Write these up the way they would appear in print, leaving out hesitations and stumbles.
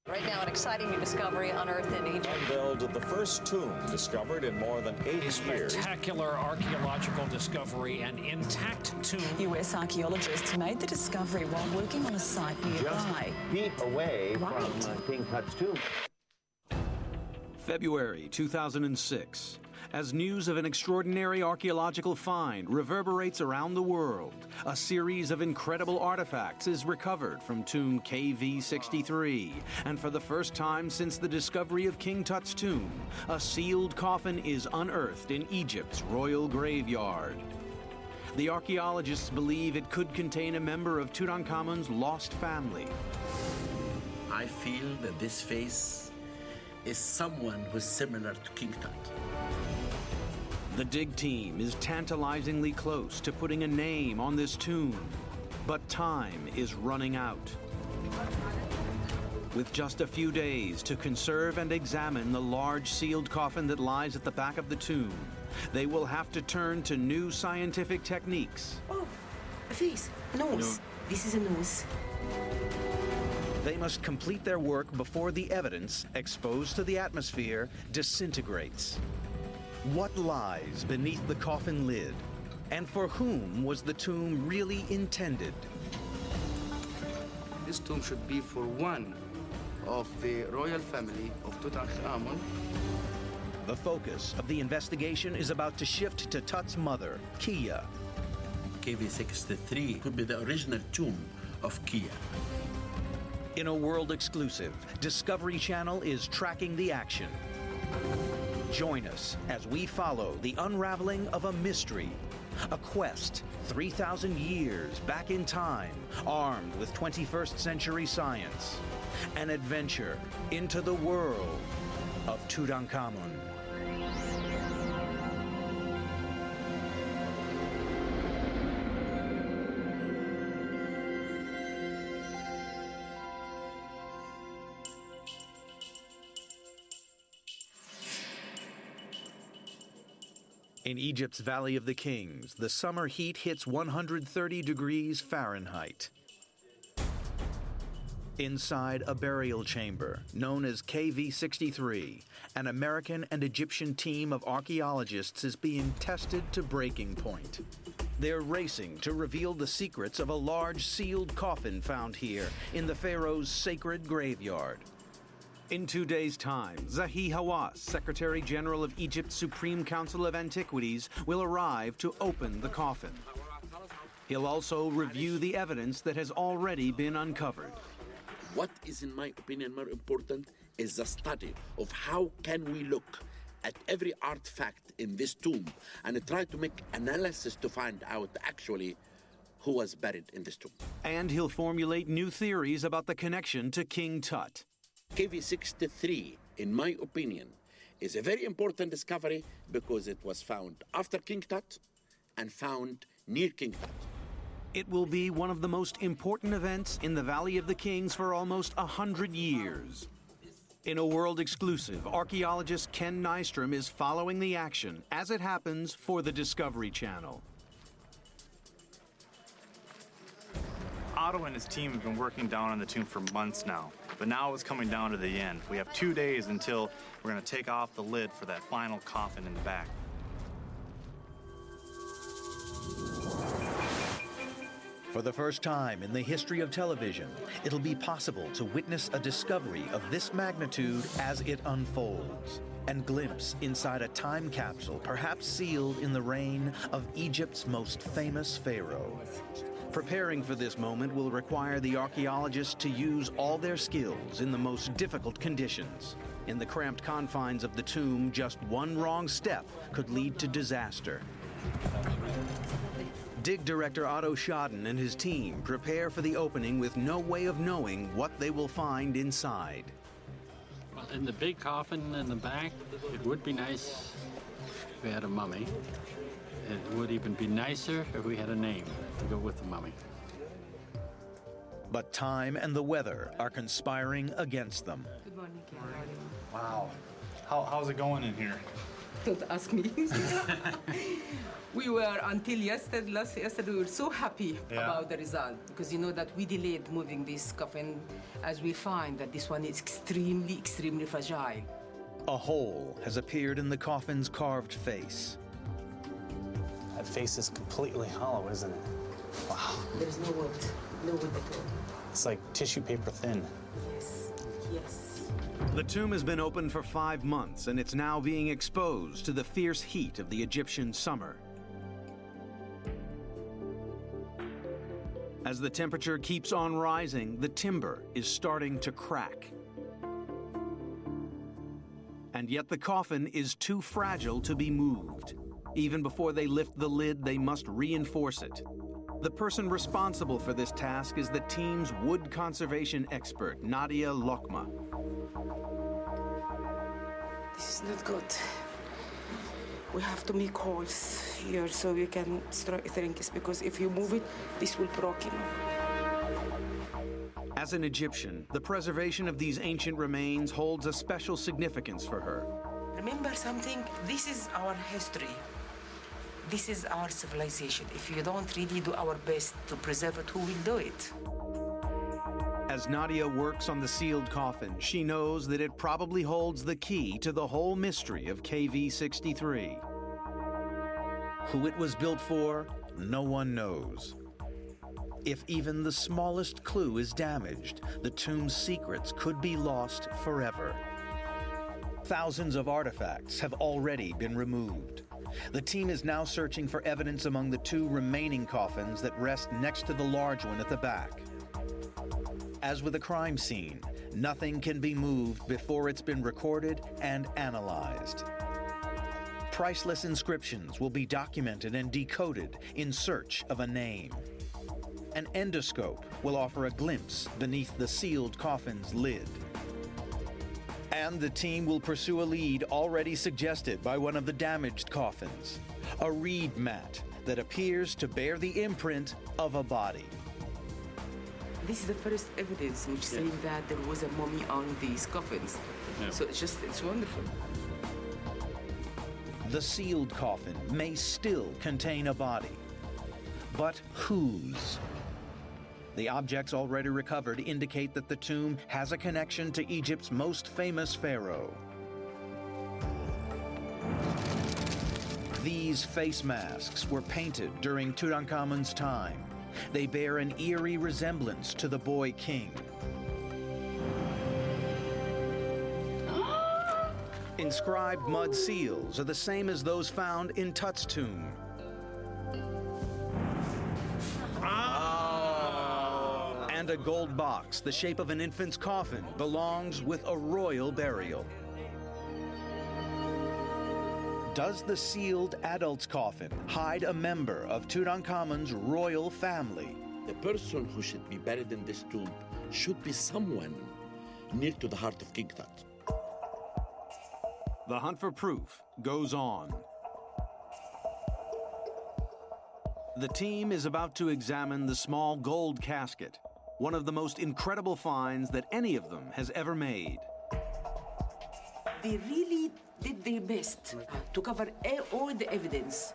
Right now, an exciting new discovery unearthed in Egypt. Unveiled the first tomb discovered in more than 80 years. Spectacular archaeological discovery, an intact tomb. US archaeologists made the discovery while working on a site nearby. Just feet away from King Tut's tomb. February 2006. As news of an extraordinary archaeological find reverberates around the world, a series of incredible artifacts is recovered from tomb KV63. And for the first time since the discovery of King Tut's tomb, a sealed coffin is unearthed in Egypt's royal graveyard. The archaeologists believe it could contain a member of Tutankhamun's lost family. I feel that this face is someone who's similar to King Tut. The dig team is tantalizingly close to putting a name on this tomb, but time is running out. With just a few days to conserve and examine the large sealed coffin that lies at the back of the tomb, they will have to turn to new scientific techniques. Oh, a face, a nose. This is a nose. They must complete their work before the evidence, exposed to the atmosphere, disintegrates. What lies beneath the coffin lid? And for whom was the tomb really intended? This tomb should be for one of the royal family of Tutankhamun. The focus of the investigation is about to shift to Tut's mother, Kia. KV63 could be the original tomb of Kia. In a world exclusive, Discovery Channel is tracking the action. Join us as we follow the unraveling of a mystery, a quest 3,000 years back in time, armed with 21st century science, an adventure into the world of Tutankhamun. In Egypt's Valley of the Kings, the summer heat hits 130 degrees Fahrenheit. Inside a burial chamber known as KV63, an American and Egyptian team of archaeologists is being tested to breaking point. They're racing to reveal the secrets of a large sealed coffin found here in the pharaoh's sacred graveyard. In 2 days' time, Zahi Hawass, Secretary General of Egypt's Supreme Council of Antiquities, will arrive to open the coffin. He'll also review the evidence that has already been uncovered. What is, in my opinion, more important is the study of how can we look at every artifact in this tomb and try to make analysis to find out actually who was buried in this tomb. And he'll formulate new theories about the connection to King Tut. KV63, in my opinion, is a very important discovery because it was found after King Tut and found near King Tut. It will be one of the most important events in the Valley of the Kings for almost 100 years. In a world exclusive, archaeologist Ken Nystrom is following the action as it happens for the Discovery Channel. Otto and his team have been working down on the tomb for months now, but now it's coming down to the end. We have 2 days until we're going to take off the lid for that final coffin in the back. For the first time in the history of television, it'll be possible to witness a discovery of this magnitude as it unfolds, and glimpse inside a time capsule perhaps sealed in the reign of Egypt's most famous pharaoh. Preparing for this moment will require the archaeologists to use all their skills in the most difficult conditions. In the cramped confines of the tomb, just one wrong step could lead to disaster. Dig director Otto Schaden and his team prepare for the opening with no way of knowing what they will find inside. Well, in the big coffin in the back, it would be nice if we had a mummy. It would even be nicer if we had a name to go with the mummy. But time and the weather are conspiring against them. Good morning, Ken. Wow. How's it going in here? Don't ask me. We were, until yesterday, we were so happy about the result, because you know that we delayed moving this coffin as we find that this one is extremely, extremely fragile. A hole has appeared in the coffin's carved face. That face is completely hollow, isn't it? Wow. There's no wood at all. It's like tissue paper thin. Yes, yes. The tomb has been open for 5 months, and it's now being exposed to the fierce heat of the Egyptian summer. As the temperature keeps on rising, the timber is starting to crack. And yet the coffin is too fragile to be moved. Even before they lift the lid, they must reinforce it. The person responsible for this task is the team's wood conservation expert, Nadia Lokma. This is not good. We have to make holes here so we can strengthen it, because if you move it, this will break him. As an Egyptian, the preservation of these ancient remains holds a special significance for her. Remember something? This is our history. This is our civilization. If you don't really do our best to preserve it, who will do it? As Nadia works on the sealed coffin, she knows that it probably holds the key to the whole mystery of KV63. Who it was built for, no one knows. If even the smallest clue is damaged, the tomb's secrets could be lost forever. Thousands of artifacts have already been removed. The team is now searching for evidence among the 2 remaining coffins that rest next to the large one at the back. As with a crime scene, nothing can be moved before it's been recorded and analyzed. Priceless inscriptions will be documented and decoded in search of a name. An endoscope will offer a glimpse beneath the sealed coffin's lid. And the team will pursue a lead already suggested by one of the damaged coffins, a reed mat that appears to bear the imprint of a body. This is the first evidence which saying that there was a mummy on these coffins. So it's wonderful. The sealed coffin may still contain a body, but whose? The objects already recovered indicate that the tomb has a connection to Egypt's most famous pharaoh. These face masks were painted during Tutankhamun's time. They bear an eerie resemblance to the boy king. Inscribed mud seals are the same as those found in Tut's tomb. And a gold box, the shape of an infant's coffin, belongs with a royal burial. Does the sealed adult's coffin hide a member of Tutankhamun's royal family? The person who should be buried in this tomb should be someone near to the heart of King Tut. The hunt for proof goes on. The team is about to examine the small gold casket, one of the most incredible finds that any of them has ever made. They really did their best to cover all the evidence.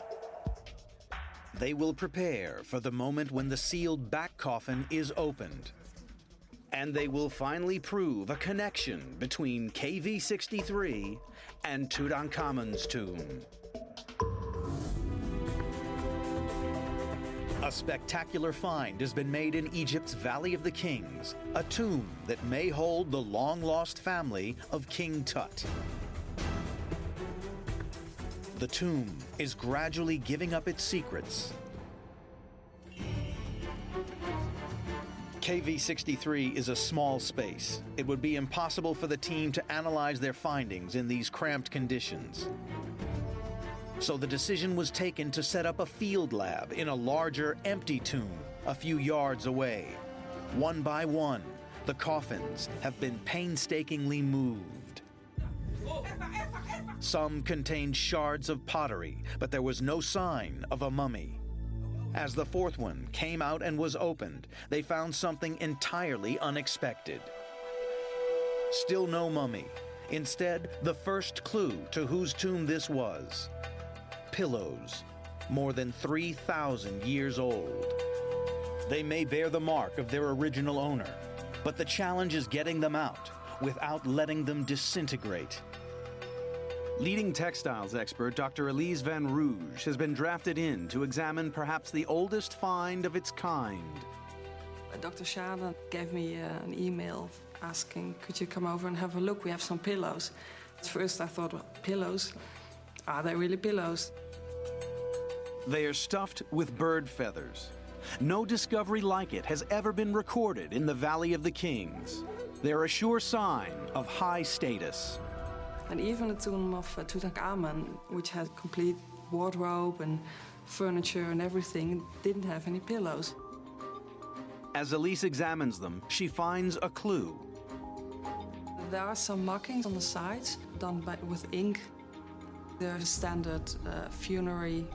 They will prepare for the moment when the sealed back coffin is opened. And they will finally prove a connection between KV63 and Tutankhamun's tomb. A spectacular find has been made in Egypt's Valley of the Kings, a tomb that may hold the long-lost family of King Tut. The tomb is gradually giving up its secrets. KV63 is a small space. It would be impossible for the team to analyze their findings in these cramped conditions. So the decision was taken to set up a field lab in a larger, empty tomb a few yards away. One by one, the coffins have been painstakingly moved. Some contained shards of pottery, but there was no sign of a mummy. As the fourth one came out and was opened, they found something entirely unexpected. Still no mummy, Instead, the first clue to whose tomb this was: pillows, more than 3,000 years old. They may bear the mark of their original owner, but the challenge is getting them out without letting them disintegrate. Leading textiles expert Dr. Elise Van Rouge has been drafted in to examine perhaps the oldest find of its kind. Dr. Schade gave me an email asking, could you come over and have a look? We have some pillows. At first I thought, well, pillows? Are they really pillows? They are stuffed with bird feathers. No discovery like it has ever been recorded in the Valley of the Kings. They're a sure sign of high status. And even the tomb of Tutankhamun, which had complete wardrobe and furniture and everything, didn't have any pillows. As Elise examines them, she finds a clue. There are some markings on the sides done with ink. They're standard funerary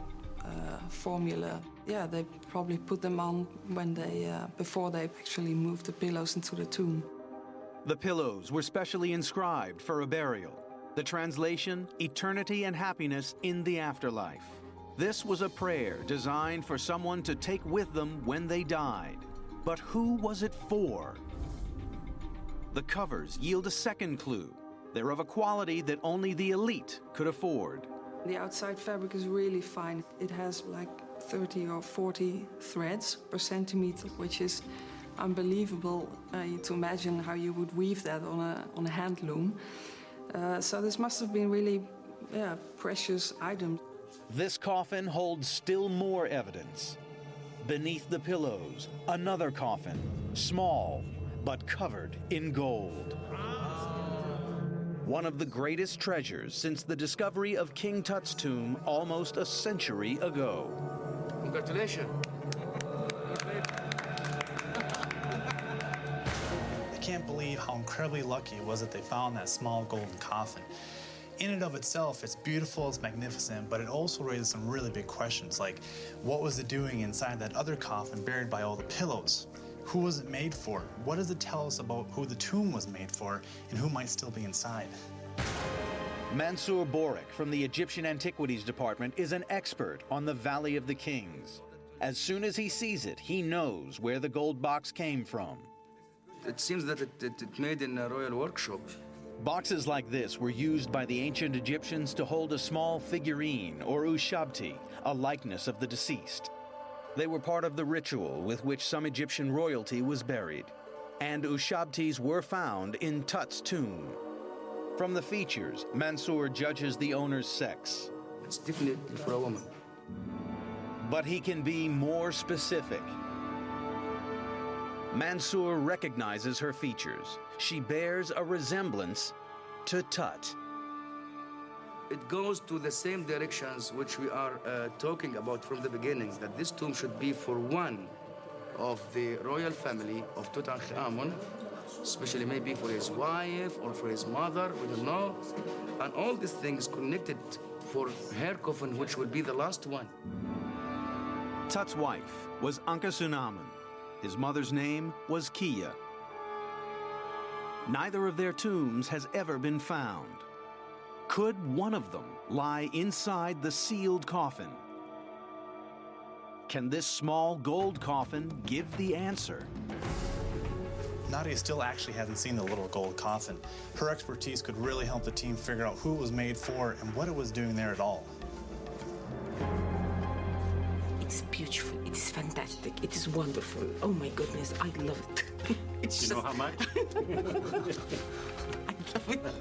formula. Yeah, they probably put them on when before they actually moved the pillows into the tomb. The pillows were specially inscribed for a burial. The translation, eternity and happiness in the afterlife. This was a prayer designed for someone to take with them when they died. But who was it for? The covers yield a second clue. They're of a quality that only the elite could afford. The outside fabric is really fine. It has like 30 or 40 threads per centimeter, which is unbelievable to imagine how you would weave that on a hand loom. So this must have been really precious item. This coffin holds still more evidence. Beneath the pillows, another coffin, small but covered in gold. One of the greatest treasures since the discovery of King Tut's tomb almost a century ago. Congratulations. I can't believe how incredibly lucky it was that they found that small golden coffin. In and of itself, it's beautiful, it's magnificent, but it also raises some really big questions, like what was it doing inside that other coffin buried by all the pillows? Who was it made for? What does it tell us about who the tomb was made for and who might still be inside? Mansour Borik from the Egyptian Antiquities Department is an expert on the Valley of the Kings. As soon as he sees it, he knows where the gold box came from. It seems that it made in a royal workshop. Boxes like this were used by the ancient Egyptians to hold a small figurine, or ushabti, a likeness of the deceased. They were part of the ritual with which some Egyptian royalty was buried. And ushabtis were found in Tut's tomb. From the features, Mansour judges the owner's sex. It's definitely for a woman. But he can be more specific. Mansour recognizes her features. She bears a resemblance to Tut. It goes to the same directions which we are talking about from the beginning, that this tomb should be for one of the royal family of Tutankhamun, especially maybe for his wife or for his mother, we don't know. And all these things connected for her coffin, which will be the last one. Tut's wife was Tutankhamun. His mother's name was Kia. Neither of their tombs has ever been found. Could one of them lie inside the sealed coffin? Can this small gold coffin give the answer? Nadia still actually hasn't seen the little gold coffin. Her expertise could really help the team figure out who it was made for and what it was doing there at all. It's beautiful. It is fantastic. It is wonderful. Oh my goodness, I love it. It's you know how much? I love it.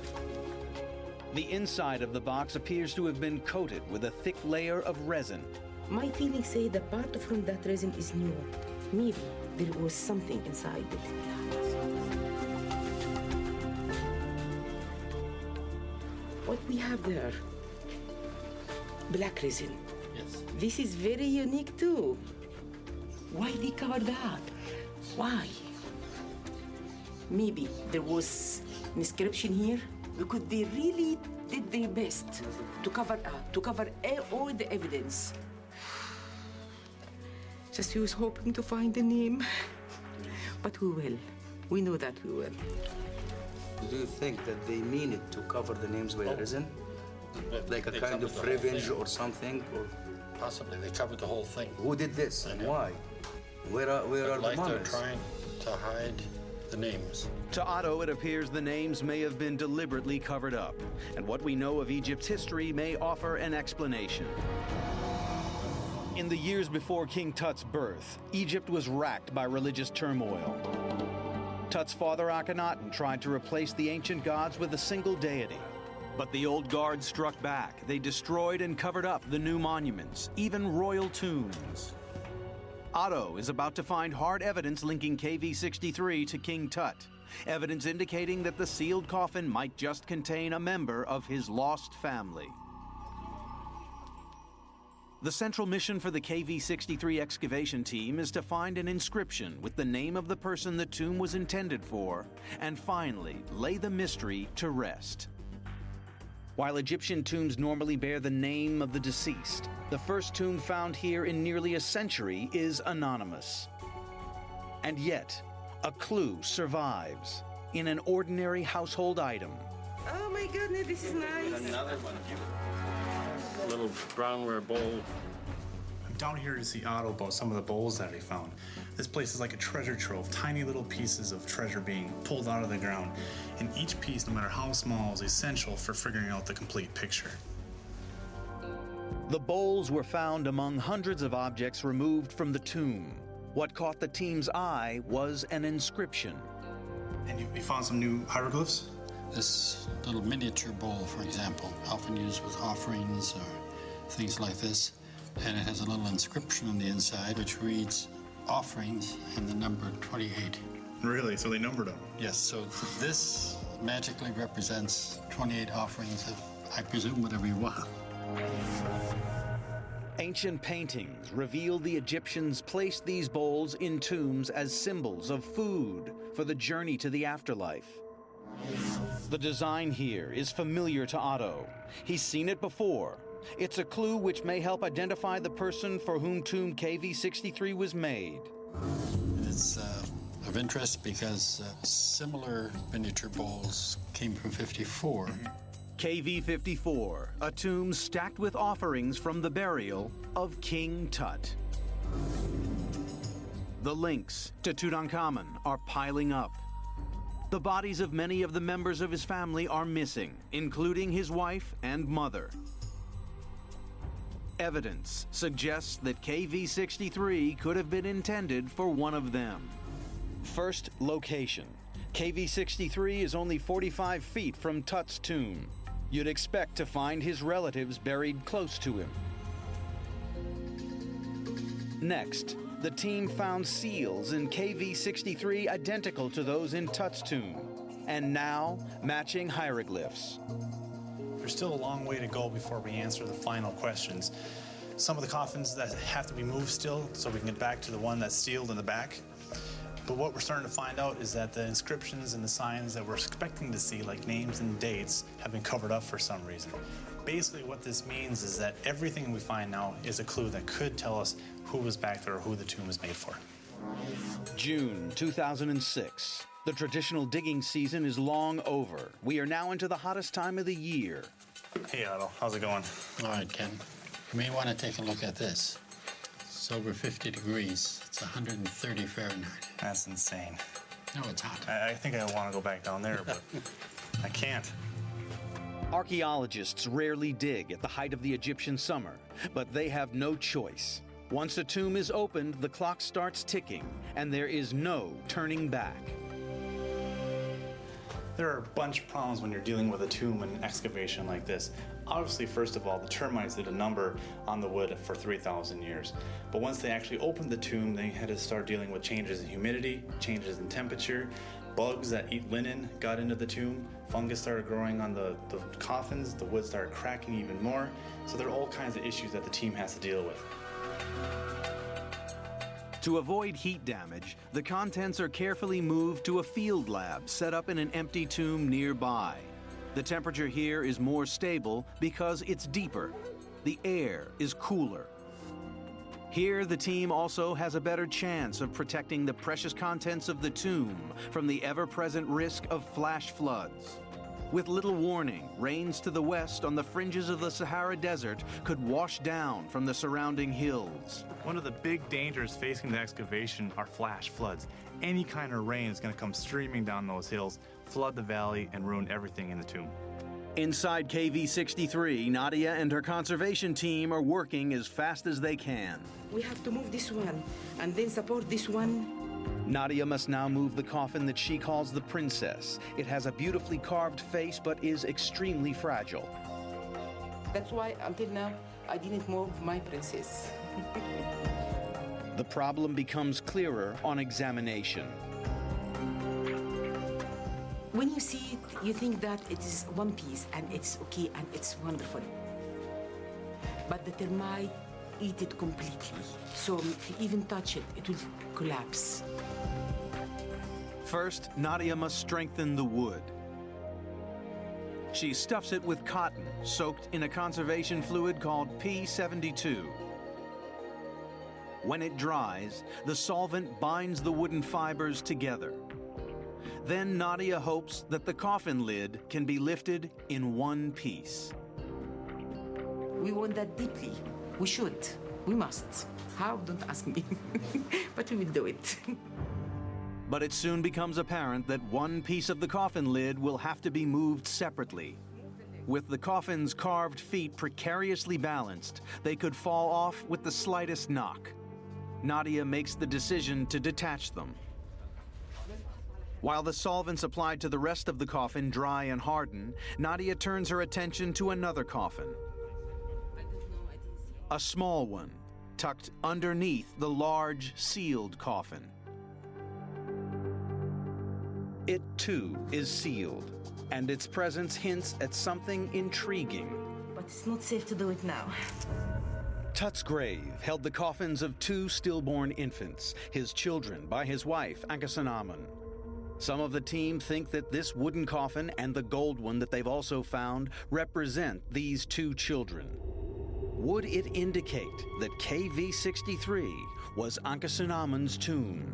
The inside of the box appears to have been coated with a thick layer of resin. My feelings say that part from that resin is new. Maybe there was something inside it. What we have there? Black resin. Yes. This is very unique too. Why they cover that? Why? Maybe there was an inscription here because they really did their best to cover all the evidence. Just we was hoping to find the name, but we will. We know that we will. Do you think that they mean it to cover the names where it isn't? Like a They kind covered of the whole revenge thing. or something? Or Possibly, they covered the whole thing. who did this and why? Where are the Like they're mummies? trying to hide the names. To Otto, it appears the names may have been deliberately covered up, and what we know of Egypt's history may offer an explanation. In the years before King Tut's birth, Egypt was racked by religious turmoil. Tut's father Akhenaten tried to replace the ancient gods with a single deity. But the old guard struck back. They destroyed and covered up the new monuments, even royal tombs. Otto is about to find hard evidence linking KV63 to King Tut, evidence indicating that the sealed coffin might just contain a member of his lost family. The central mission for the KV63 excavation team is to find an inscription with the name of the person the tomb was intended for, and finally lay the mystery to rest. While Egyptian tombs normally bear the name of the deceased, the first tomb found here in nearly a century is anonymous. And yet, a clue survives in an ordinary household item. Oh my goodness, this is nice. Another one. Little brownware bowl. I'm down here to see Otto about some of the bowls that he found. This place is like a treasure trove, tiny little pieces of treasure being pulled out of the ground. And each piece, no matter how small, is essential for figuring out the complete picture. The bowls were found among hundreds of objects removed from the tomb. What caught the team's eye was an inscription. And you found some new hieroglyphs? This little miniature bowl, for example, often used with offerings or things like this. And it has a little inscription on the inside which reads offerings and the number 28. Really? So they numbered them? Yes, so this magically represents 28 offerings of, I presume, whatever you want. Ancient paintings reveal the Egyptians placed these bowls in tombs as symbols of food for the journey to the afterlife. The design here is familiar to Otto. He's seen it before. It's a clue which may help identify the person for whom tomb KV63 was made. It's of interest because similar miniature bowls came from 54. KV54, a tomb stacked with offerings from the burial of King Tut. The links to Tutankhamun are piling up. The bodies of many of the members of his family are missing, including his wife and mother. Evidence suggests that KV63 could have been intended for one of them. First location. KV63 is only 45 feet from Tut's tomb. You'd expect to find his relatives buried close to him. Next, the team found seals in KV63 identical to those in Tut's tomb, and now matching hieroglyphs. There's still a long way to go before we answer the final questions. Some of the coffins that have to be moved still, so we can get back to the one that's sealed in the back. But what we're starting to find out is that the inscriptions and the signs that we're expecting to see, like names and dates, have been covered up for some reason. Basically what this means is that everything we find now is a clue that could tell us who was back there or who the tomb was made for. June 2006. The traditional digging season is long over. We are now into the hottest time of the year. Hey Otto, how's it going? All right, Ken. You may want to take a look at this. It's over 50 degrees. It's 130 Fahrenheit. That's insane. No, it's hot. I think I want to go back down there, but I can't. Archaeologists rarely dig at the height of the Egyptian summer, but they have no choice. Once a tomb is opened, the clock starts ticking, and there is no turning back. There are a bunch of problems when you're dealing with a tomb and excavation like this. Obviously, first of all, the termites did a number on the wood for 3,000 years. But once they actually opened the tomb, they had to start dealing with changes in humidity, changes in temperature, bugs that eat linen got into the tomb, fungus started growing on the coffins, the wood started cracking even more. So there are all kinds of issues that the team has to deal with. To avoid heat damage, the contents are carefully moved to a field lab set up in an empty tomb nearby. The temperature here is more stable because it's deeper. The air is cooler. Here, the team also has a better chance of protecting the precious contents of the tomb from the ever-present risk of flash floods. With little warning, rains to the west on the fringes of the Sahara Desert could wash down from the surrounding hills. One of the big dangers facing the excavation are flash floods. Any kind of rain is going to come streaming down those hills, flood the valley, and ruin everything in the tomb. Inside KV63, Nadia and her conservation team are working as fast as they can. We have to move this one and then support this one. Nadia must now move the coffin that she calls the princess. It has a beautifully carved face but is extremely fragile. That's why until now I didn't move my princess. The problem becomes clearer on examination. When you see it, you think that it is one piece and it's okay and it's wonderful. But the termite eat it completely. So if you even touch it, it will collapse. First, Nadia must strengthen the wood. She stuffs it with cotton, soaked in a conservation fluid called P72. When it dries, the solvent binds the wooden fibers together. Then Nadia hopes that the coffin lid can be lifted in one piece. We want that deeply. We should. We must. How? Don't ask me. But we will do it. But it soon becomes apparent that one piece of the coffin lid will have to be moved separately. With the coffin's carved feet precariously balanced, they could fall off with the slightest knock. Nadia makes the decision to detach them. While the solvents applied to the rest of the coffin dry and harden, Nadia turns her attention to another coffin. A small one, tucked underneath the large, sealed coffin. It, too, is sealed, and its presence hints at something intriguing. But it's not safe to do it now. Tut's grave held the coffins of 2 stillborn infants, his children by his wife, Tutankhamun. Some of the team think that this wooden coffin and the gold one that they've also found represent these 2 children. Would it indicate that KV63 was Tutankhamun's tomb?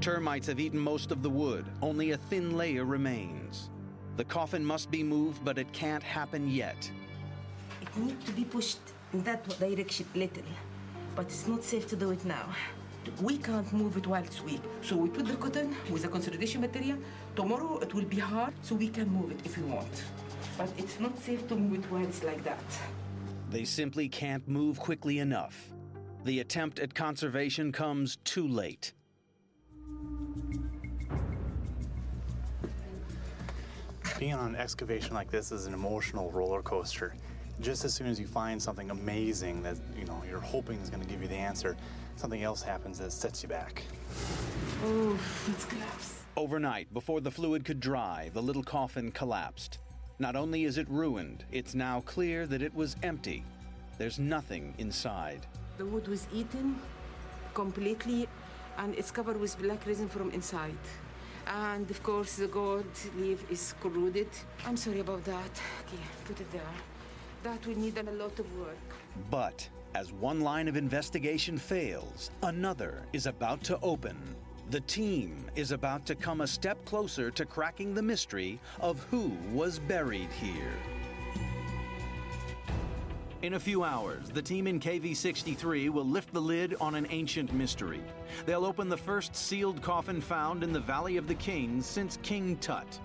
Termites have eaten most of the wood. Only a thin layer remains. The coffin must be moved, but it can't happen yet. It needs to be pushed in that direction little, but it's not safe to do it now. We can't move it while it's weak. So we put the cotton with the consolidation material. Tomorrow it will be hard, so we can move it if we want. But it's not safe to move it while it's like that. They simply can't move quickly enough. The attempt at conservation comes too late. Being on an excavation like this is an emotional roller coaster. Just as soon as you find something amazing that you're hoping is going to give you the answer, something else happens that sets you back. Oh, it's collapsed. Overnight, before the fluid could dry, the little coffin collapsed. Not only is it ruined, it's now clear that it was empty. There's nothing inside. The wood was eaten completely, and it's covered with black resin from inside. And of course, the gold leaf is corroded. I'm sorry about that. Okay, put it there. That will need a lot of work. But as one line of investigation fails, another is about to open. The team is about to come a step closer to cracking the mystery of who was buried here. In a few hours, the team in KV63 will lift the lid on an ancient mystery. They'll open the first sealed coffin found in the Valley of the Kings since King Tut.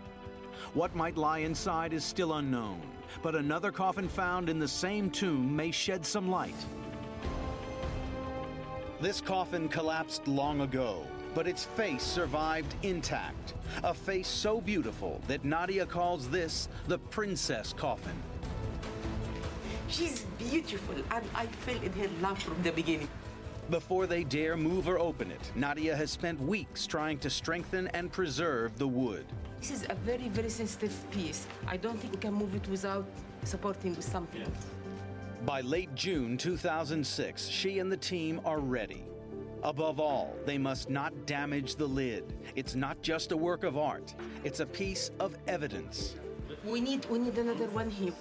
What might lie inside is still unknown, but another coffin found in the same tomb may shed some light. This coffin collapsed long ago, but its face survived intact. A face so beautiful that Nadia calls this the princess coffin. She's beautiful, and I fell in her love from the beginning. Before they dare move or open it, Nadia has spent weeks trying to strengthen and preserve the wood. This is a very, very sensitive piece. I don't think we can move it without supporting with something. By late June 2006, she and the team are ready. Above all, they must not damage the lid. It's not just a work of art. It's a piece of evidence. We need another one here.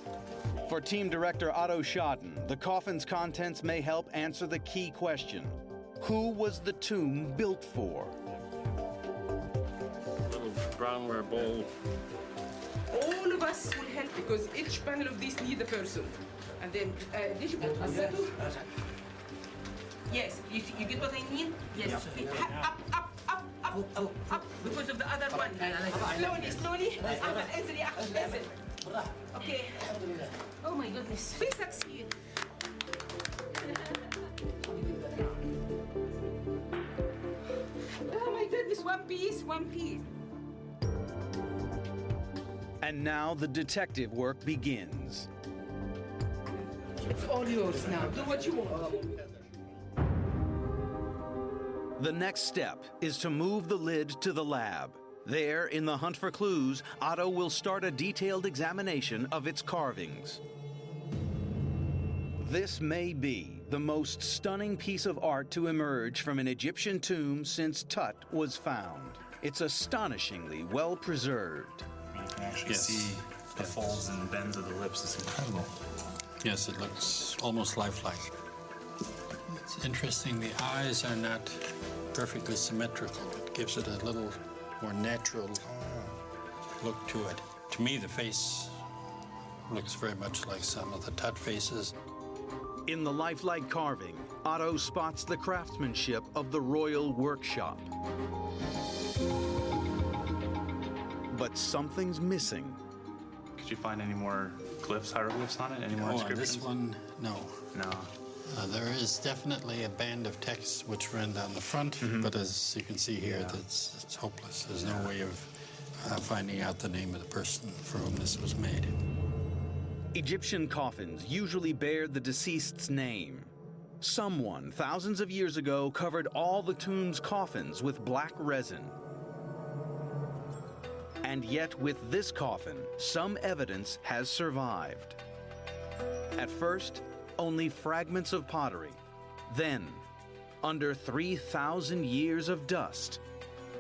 For team director Otto Schaden, the coffin's contents may help answer the key question: who was the tomb built for? Little brownware bowl. All of us will help because each panel of these need a person. And then, did you put Asadu? Yes, you get what I mean? Yes. Up, because of the other one. Slowly. Okay. Oh my goodness. We succeed. Oh my goodness, one piece. And now the detective work begins. It's all yours now. Do what you want. The next step is to move the lid to the lab. There, in the hunt for clues, Otto will start a detailed examination of its carvings. This may be the most stunning piece of art to emerge from an Egyptian tomb since Tut was found. It's astonishingly well preserved. You can actually see the folds and bends of the lips. It's incredible. Yes, it looks almost lifelike. It's interesting, the eyes are not perfectly symmetrical. It gives it a little more natural look to it. To me, the face looks very much like some of the Tut faces. In the lifelike carving, Otto spots the craftsmanship of the royal workshop. But something's missing. Could you find any more glyphs, hieroglyphs on it? Any more inscriptions? This one, no. No. There is definitely a band of text which ran down the front, but as you can see here, it's hopeless. There's no way of finding out the name of the person for whom this was made. Egyptian coffins usually bear the deceased's name. Someone, thousands of years ago, covered all the tomb's coffins with black resin. And yet, with this coffin, some evidence has survived. At first, only fragments of pottery. Then, under 3,000 years of dust,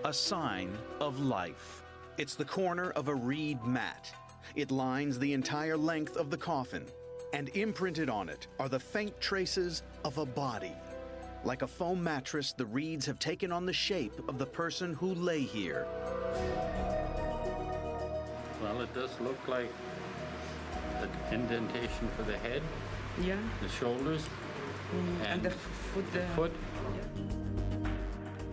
a sign of life. It's the corner of a reed mat. It lines the entire length of the coffin, and imprinted on it are the faint traces of a body. Like a foam mattress, the reeds have taken on the shape of the person who lay here. Well, it does look like an indentation for the head. Yeah. The shoulders. And the foot. The foot.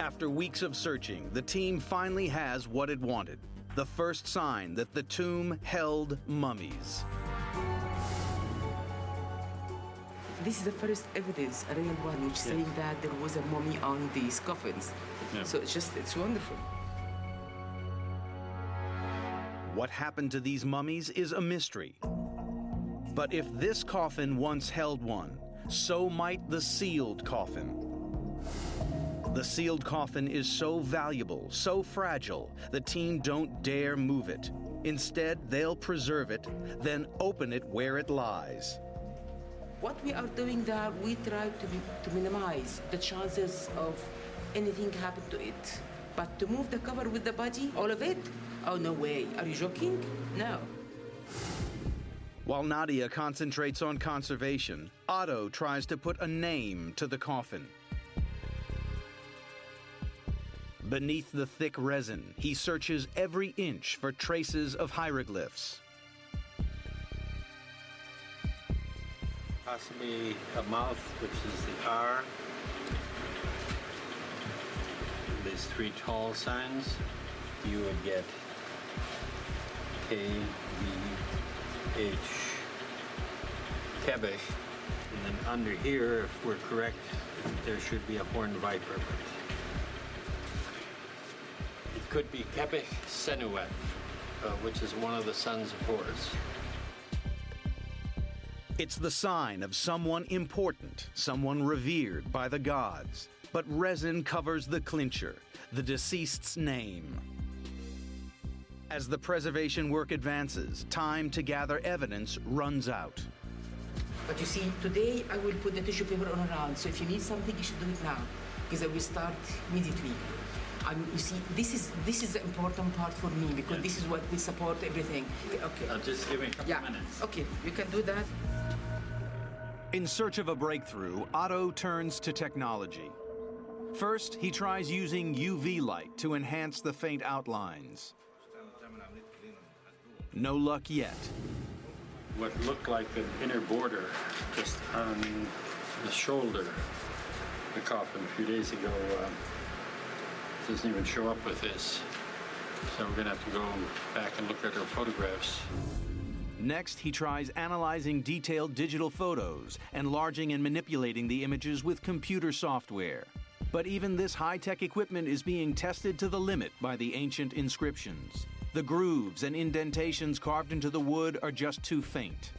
After weeks of searching, the team finally has what it wanted. The first sign that the tomb held mummies. This is the first evidence, a real one, which saying that there was a mummy on these coffins. Yeah. So it's wonderful. What happened to these mummies is a mystery. But if this coffin once held one, so might the sealed coffin. The sealed coffin is so valuable, so fragile, the team don't dare move it. Instead, they'll preserve it, then open it where it lies. What we are doing there, we try to minimize the chances of anything happen to it. But to move the cover with the body, all of it? Oh, no way. Are you joking? No. While Nadia concentrates on conservation, Otto tries to put a name to the coffin. Beneath the thick resin, he searches every inch for traces of hieroglyphs. Possibly a mouth, which is the R. These three tall signs, you would get K, V, H, Kebech. And then under here, if we're correct, there should be a horned viper. It could be Kebech Senuet, which is one of the sons of Horus. It's the sign of someone important, someone revered by the gods. But resin covers the clincher, the deceased's name. As the preservation work advances, time to gather evidence runs out. But you see, today I will put the tissue paper on around, so if you need something, you should do it now, because I will start immediately. You see, this is the important part for me because this is what will support everything. Okay. Just give me a couple minutes. Okay, you can do that. In search of a breakthrough, Otto turns to technology. First, he tries using UV light to enhance the faint outlines. No luck yet. What looked like an inner border just on the shoulder of the coffin a few days ago doesn't even show up with this. So we're going to have to go back and look at our photographs. Next, he tries analyzing detailed digital photos, enlarging and manipulating the images with computer software. But even this high-tech equipment is being tested to the limit by the ancient inscriptions. The grooves and indentations carved into the wood are just too faint.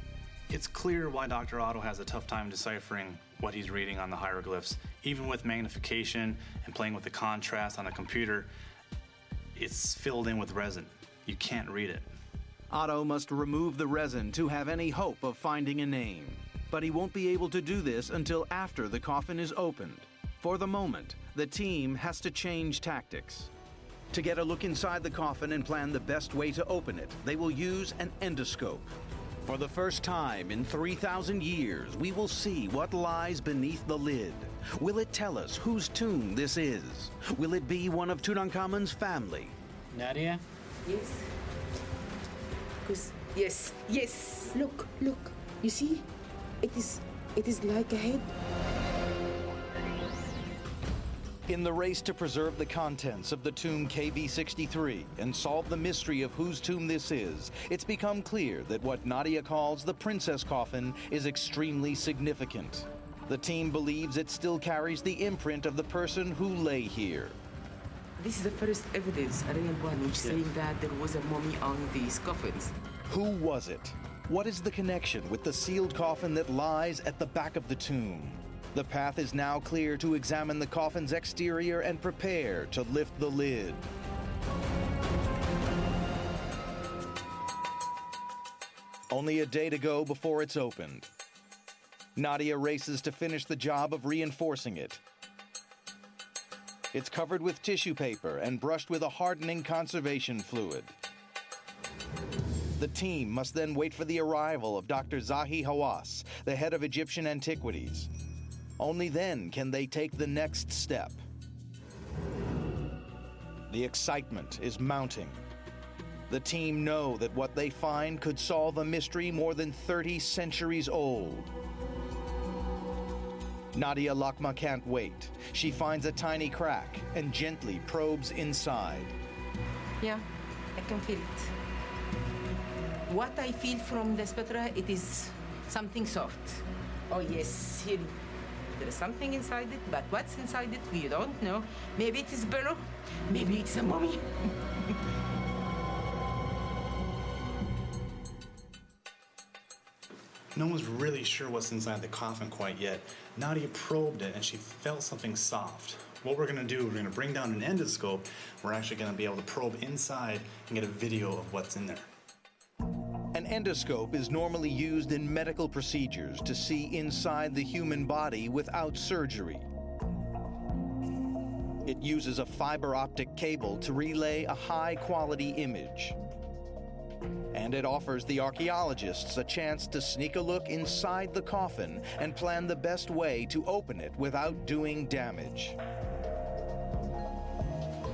It's clear why Dr. Otto has a tough time deciphering what he's reading on the hieroglyphs. Even with magnification and playing with the contrast on the computer, it's filled in with resin. You can't read it. Otto must remove the resin to have any hope of finding a name. But he won't be able to do this until after the coffin is opened. For the moment, the team has to change tactics. To get a look inside the coffin and plan the best way to open it, they will use an endoscope. For the first time in 3,000 years, we will see what lies beneath the lid. Will it tell us whose tomb this is? Will it be one of Tutankhamun's family? Nadia? Yes. Because yes. Look. You see? It is like a head. In the race to preserve the contents of the tomb KV63 and solve the mystery of whose tomb this is, it's become clear that what Nadia calls the princess coffin is extremely significant. The team believes it still carries the imprint of the person who lay here. This is the first evidence, a real one, which saying that there was a mummy on these coffins. Who was it? What is the connection with the sealed coffin that lies at the back of the tomb? The path is now clear to examine the coffin's exterior and prepare to lift the lid. Only a day to go before it's opened. Nadia races to finish the job of reinforcing it. It's covered with tissue paper and brushed with a hardening conservation fluid. The team must then wait for the arrival of Dr. Zahi Hawass, the head of Egyptian antiquities. Only then can they take the next step. The excitement is mounting. The team know that what they find could solve a mystery more than 30 centuries old. Nadia Lakma can't wait. She finds a tiny crack and gently probes inside. Yeah, I can feel it. What I feel from the spatula, it is something soft. Oh yes, here. There is something inside it, but what's inside it, we don't know. Maybe it is burro, maybe it's a mummy. No one's really sure what's inside the coffin quite yet. Nadia probed it and she felt something soft. What we're gonna do, we're gonna bring down an endoscope. We're actually gonna be able to probe inside and get a video of what's in there. An endoscope is normally used in medical procedures to see inside the human body without surgery. It uses a fiber optic cable to relay a high-quality image. And it offers the archaeologists a chance to sneak a look inside the coffin and plan the best way to open it without doing damage.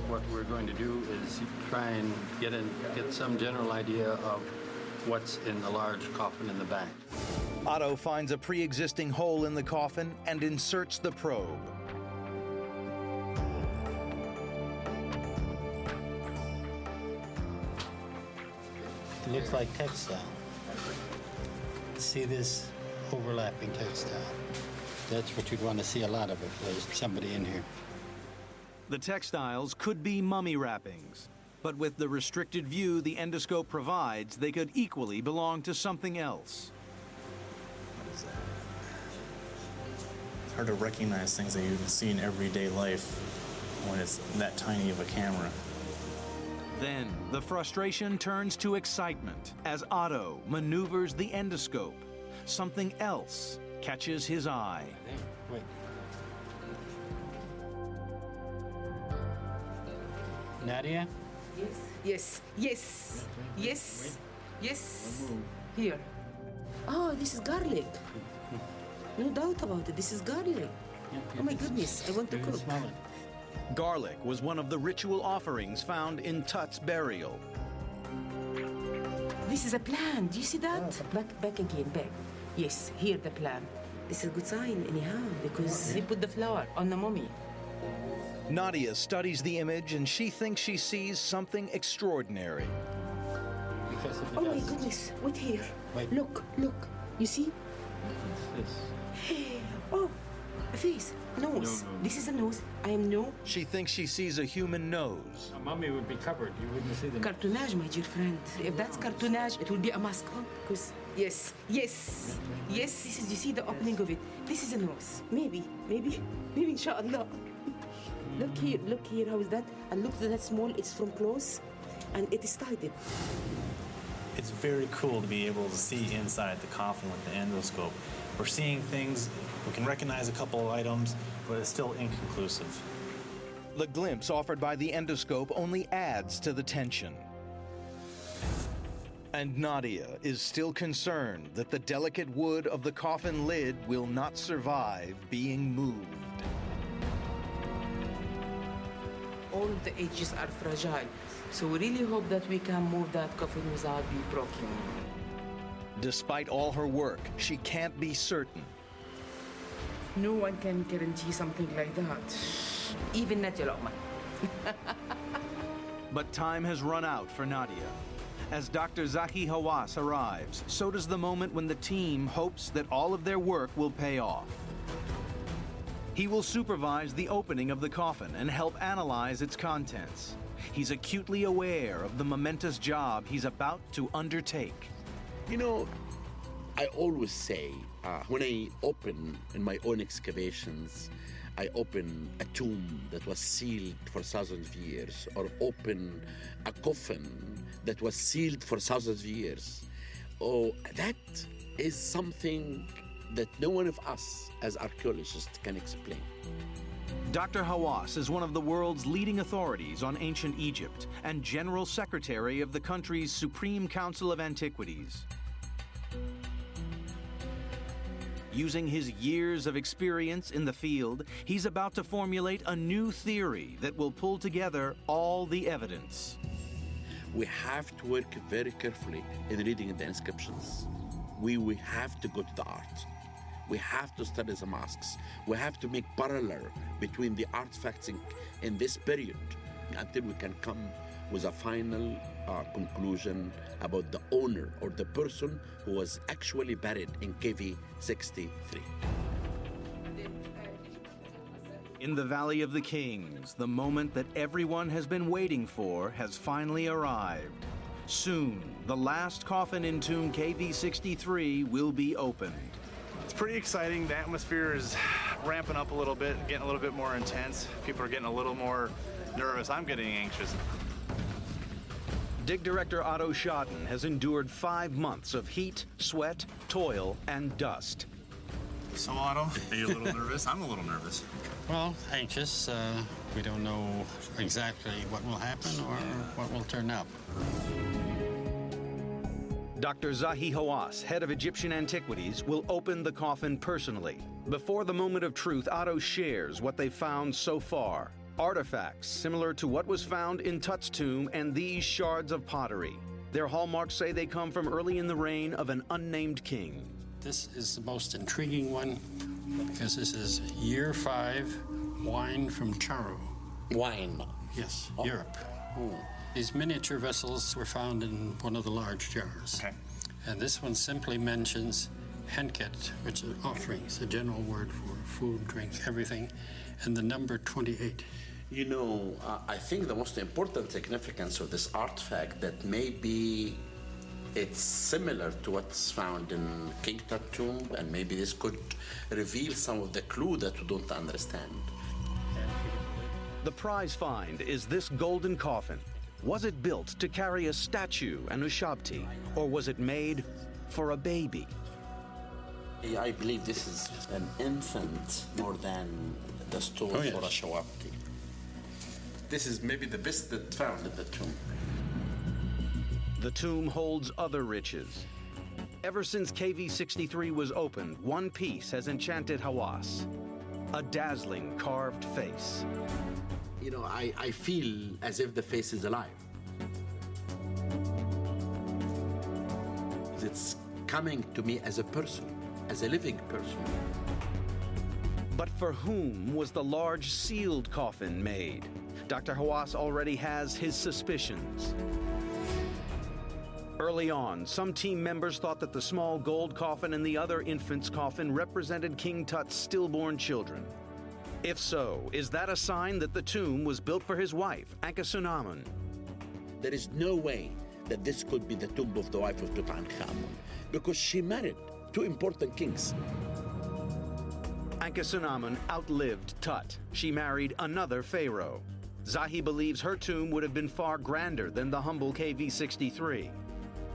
What we're going to do is try and get some general idea of what's in the large coffin in the back. Otto finds a pre-existing hole in the coffin and inserts the probe. It looks like textile. See this overlapping textile? That's what you'd want to see a lot of if there's somebody in here. The textiles could be mummy wrappings, but with the restricted view the endoscope provides, they could equally belong to something else. What is that? It's hard to recognize things that you can see in everyday life when it's that tiny of a camera. Then the frustration turns to excitement as Otto maneuvers the endoscope. Something else catches his eye. Wait. Nadia? Yes, yes, yes, yes. Here. Oh, this is garlic. No doubt about it. This is garlic. Oh my goodness, I want to cook. Smell it. Garlic was one of the ritual offerings found in Tut's burial. This is a plant. Do you see that? Back again, back. Yes, here the plant. This is a good sign anyhow, because he put the flower on the mummy. Nadia studies the image and she thinks she sees something extraordinary. Oh my goodness, wait here. Look, look. You see? Oh, a face, nose. This is a nose. I am no. She thinks she sees a human nose. A mummy would be covered. You wouldn't see the Cartoonage, my dear friend. If that's cartoonage, it will be a mask. Because yes, yes, yes. This is. You see the opening of it. This is a nose. Maybe, inshallah. Look here. How is that? And look at that small. It's from close, and it is tightened. It's very cool to be able to see inside the coffin with the endoscope. We're seeing things, we can recognize a couple of items, but it's still inconclusive. The glimpse offered by the endoscope only adds to the tension. And Nadia is still concerned that the delicate wood of the coffin lid will not survive being moved. All the edges are fragile, so we really hope that we can move that coffin without being broken. Despite all her work, she can't be certain. No one can guarantee something like that. Even Nadia Lokman. But time has run out for Nadia. As Dr. Zahi Hawass arrives, so does the moment when the team hopes that all of their work will pay off. He will supervise the opening of the coffin and help analyze its contents. He's acutely aware of the momentous job he's about to undertake. You know, I always say, when I open in my own excavations, I open a tomb that was sealed for thousands of years, or open a coffin that was sealed for thousands of years. Oh, that is something that no one of us as archaeologists can explain. Dr. Hawass is one of the world's leading authorities on ancient Egypt and General Secretary of the country's Supreme Council of Antiquities. Using his years of experience in the field, he's about to formulate a new theory that will pull together all the evidence. We have to work very carefully in reading the inscriptions. We have to go to the art. We have to study the masks. We have to make parallel between the artifacts in this period until we can come with a final conclusion about the owner or the person who was actually buried in KV63. In the Valley of the Kings, the moment that everyone has been waiting for has finally arrived. Soon, the last coffin in tomb KV63 will be opened. It's pretty exciting. The atmosphere is ramping up a little bit, getting a little bit more intense. People are getting a little more nervous. I'm getting anxious. Dig director Otto Schaden has endured 5 months of heat, sweat, toil, and dust. So, Otto, are you a little nervous? I'm a little nervous. Well, anxious. We don't know exactly what will happen or what will turn up. Dr. Zahi Hawass, head of Egyptian Antiquities, will open the coffin personally. Before the moment of truth, Otto shares what they've found so far. Artifacts similar to what was found in Tut's tomb and these shards of pottery. Their hallmarks say they come from early in the reign of an unnamed king. This is the most intriguing one because this is year 5 wine from Charu. Wine? Yes, Europe. These miniature vessels were found in one of the large jars. Okay. And this one simply mentions henket, which is offerings, a general word for food, drink, everything, and the number 28. You know, I think the most important significance of this artifact that maybe it's similar to what's found in King Tut tomb, and maybe this could reveal some of the clue that we don't understand. The prize find is this golden coffin. Was it built to carry a statue and a shabti, or was it made for a baby? I believe this is an infant more than the stone for a shawabti. This is maybe the best that found at the tomb. The tomb holds other riches. Ever since KV63 was opened, one piece has enchanted Hawass: a dazzling carved face. You know, I feel as if the face is alive. It's coming to me as a person, as a living person. But for whom was the large sealed coffin made? Dr. Hawass already has his suspicions. Early on, some team members thought that the small gold coffin and the other infant's coffin represented King Tut's stillborn children. If so, is that a sign that the tomb was built for his wife, Tutankhamun? There is no way that this could be the tomb of the wife of Tutankhamun, because she married two important kings. Tutankhamun outlived Tut. She married another pharaoh. Zahi believes her tomb would have been far grander than the humble KV63.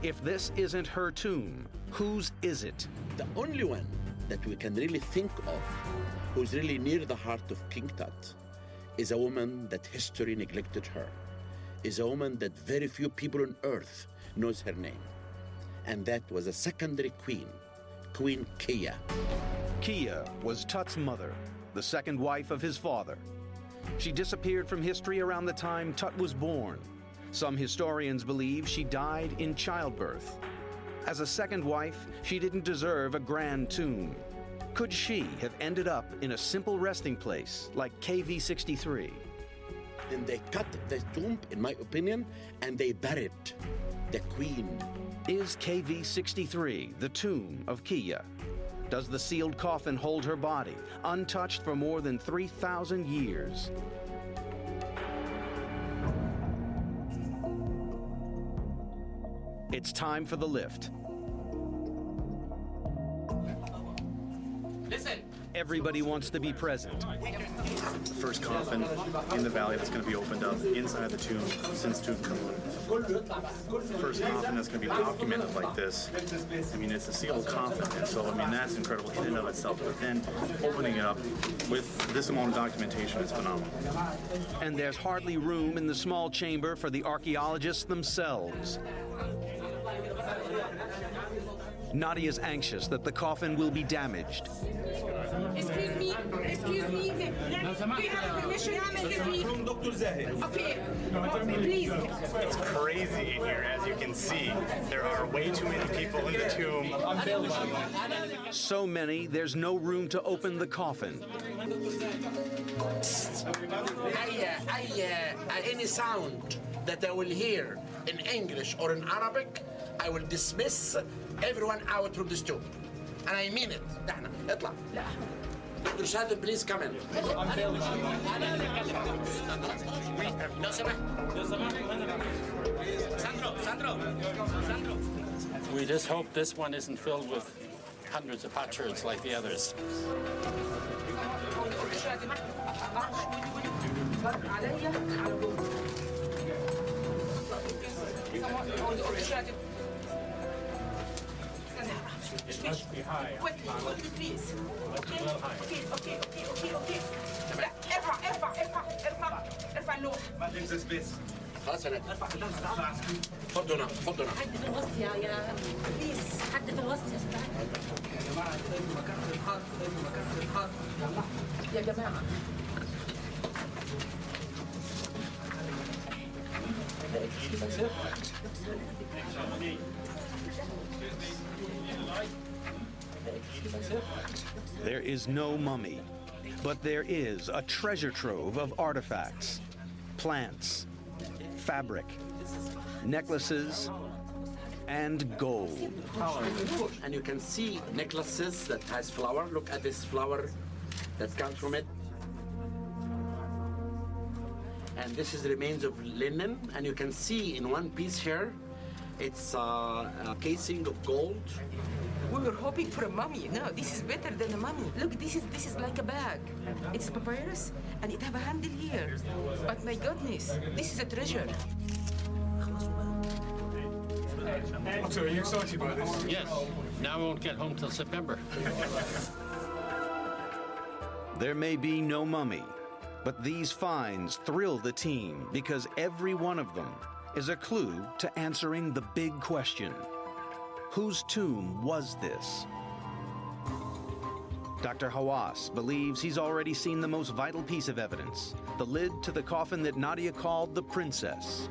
If this isn't her tomb, whose is it? The only one that we can really think of who's really near the heart of King Tut is a woman that history neglected her, is a woman that very few people on earth knows her name. And that was a secondary queen, Queen Kia. Kia was Tut's mother, the second wife of his father. She disappeared from history around the time Tut was born. Some historians believe she died in childbirth. As a second wife, she didn't deserve a grand tomb. Could she have ended up in a simple resting place like KV63? Then they cut the tomb, in my opinion, and they buried the queen. Is KV63 the tomb of Kia? Does the sealed coffin hold her body, untouched for more than 3,000 years? It's time for the lift. Listen. Everybody wants to be present. The first coffin in the valley that's going to be opened up inside the tomb since Tutankhamun. The first coffin that's going to be documented like this. I mean, it's a sealed coffin, and so, I mean, that's incredible in and of itself. But then opening it up with this amount of documentation is phenomenal. And there's hardly room in the small chamber for the archaeologists themselves. Nadia's anxious that the coffin will be damaged. Excuse me. Do you have permission? From Dr. Zahid. Okay, please. It's crazy in here, as you can see. There are way too many people in the tomb. So many, there's no room to open the coffin. Any sound that I will hear in English or in Arabic, I will dismiss everyone out from this tomb. And I mean it. اطلع. Dr. Shahid, please come in. We just hope this one isn't filled with hundreds of potsherds like the others. It must be high. Wait, please. Okay. ارفع اللوح. ما تنسى سبيس. خلاص انا حط هنا. حد في الوسط يا بليز، حد في الوسط يا استاذ. يا جماعه انتوا مكان الحرب، يا جماعه. There is no mummy, but there is a treasure trove of artifacts, plants, fabric, necklaces, and gold. And you can see necklaces that has flower. Look at this flower that comes from it. And this is the remains of linen. And you can see in one piece here, it's a casing of gold. We were hoping for a mummy. No, this is better than a mummy. Look, this is like a bag. It's a papyrus, and it have a handle here. But my goodness, this is a treasure. So are you excited about this? Yes. Now I won't get home till September. There may be no mummy, But these finds thrill the team because every one of them is a clue to answering the big question. Whose tomb was this? Dr. Hawass believes he's already seen the most vital piece of evidence, the lid to the coffin that Nadia called the princess.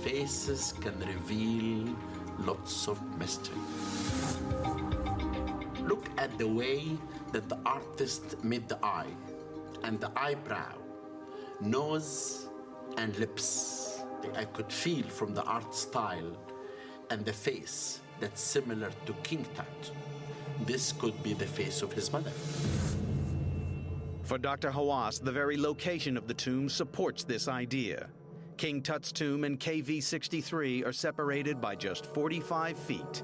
Faces can reveal lots of mystery. Look at the way that the artist made the eye and the eyebrow, nose and lips. I could feel from the art style and the face that's similar to King Tut. This could be the face of his mother. For Dr. Hawass, the very location of the tomb supports this idea. King Tut's tomb and KV63 are separated by just 45 feet.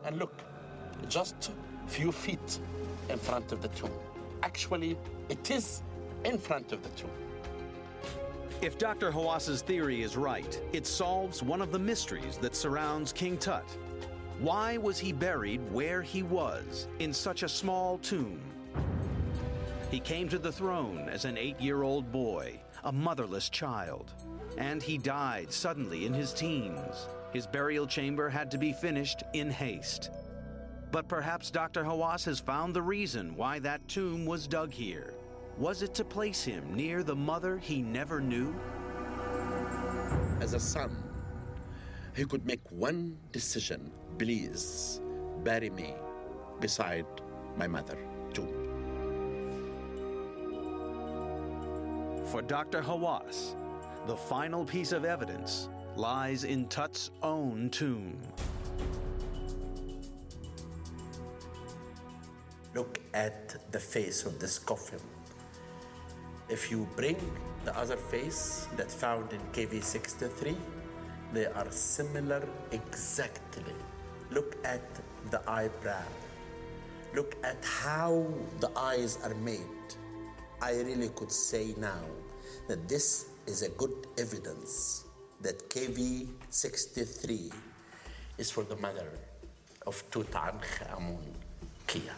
And look, just a few feet in front of the tomb. Actually, it is in front of the tomb. If Dr. Hawass's theory is right, it solves one of the mysteries that surrounds King Tut. Why was he buried where he was, in such a small tomb? He came to the throne as an 8-year-old boy, a motherless child. And he died suddenly in his teens. His burial chamber had to be finished in haste. But perhaps Dr. Hawass has found the reason why that tomb was dug here. Was it to place him near the mother he never knew? As a son, he could make one decision. Please bury me beside my mother, too. For Dr. Hawass, the final piece of evidence lies in Tut's own tomb. Look at the face of this coffin. If you bring the other face that found in KV63, they are similar exactly. Look at the eyebrow. Look at how the eyes are made. I really could say now that this is a good evidence that KV63 is for the mother of Tutankhamun, Kia.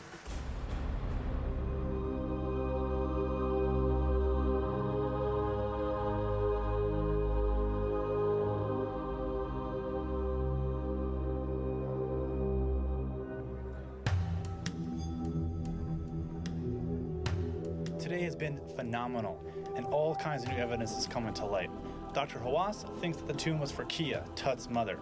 Today has been phenomenal, and all kinds of new evidence is coming to light. Dr. Hawass thinks that the tomb was for Kia, Tut's mother.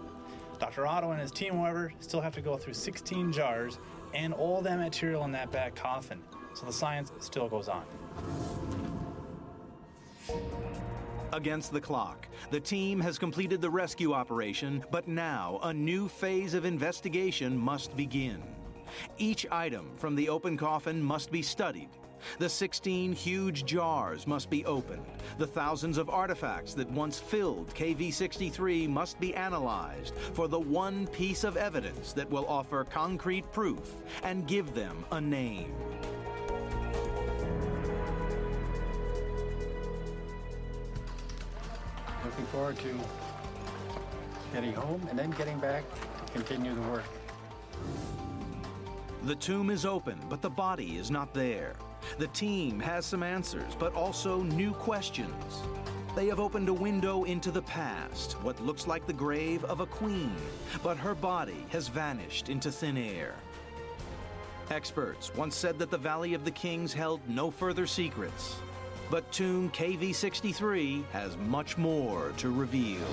Dr. Otto and his team, however, still have to go through 16 jars and all that material in that back coffin, so the science still goes on. Against the clock, the team has completed the rescue operation, but now a new phase of investigation must begin. Each item from the open coffin must be studied. The 16 huge jars must be opened. The thousands of artifacts that once filled KV63 must be analyzed for the one piece of evidence that will offer concrete proof and give them a name. Looking forward to getting home and then getting back to continue the work. The tomb is open, but the body is not there. The team has some answers, but also new questions. They have opened a window into the past, what looks like the grave of a queen, but her body has vanished into thin air. Experts once said that the Valley of the Kings held no further secrets, but tomb KV63 has much more to reveal.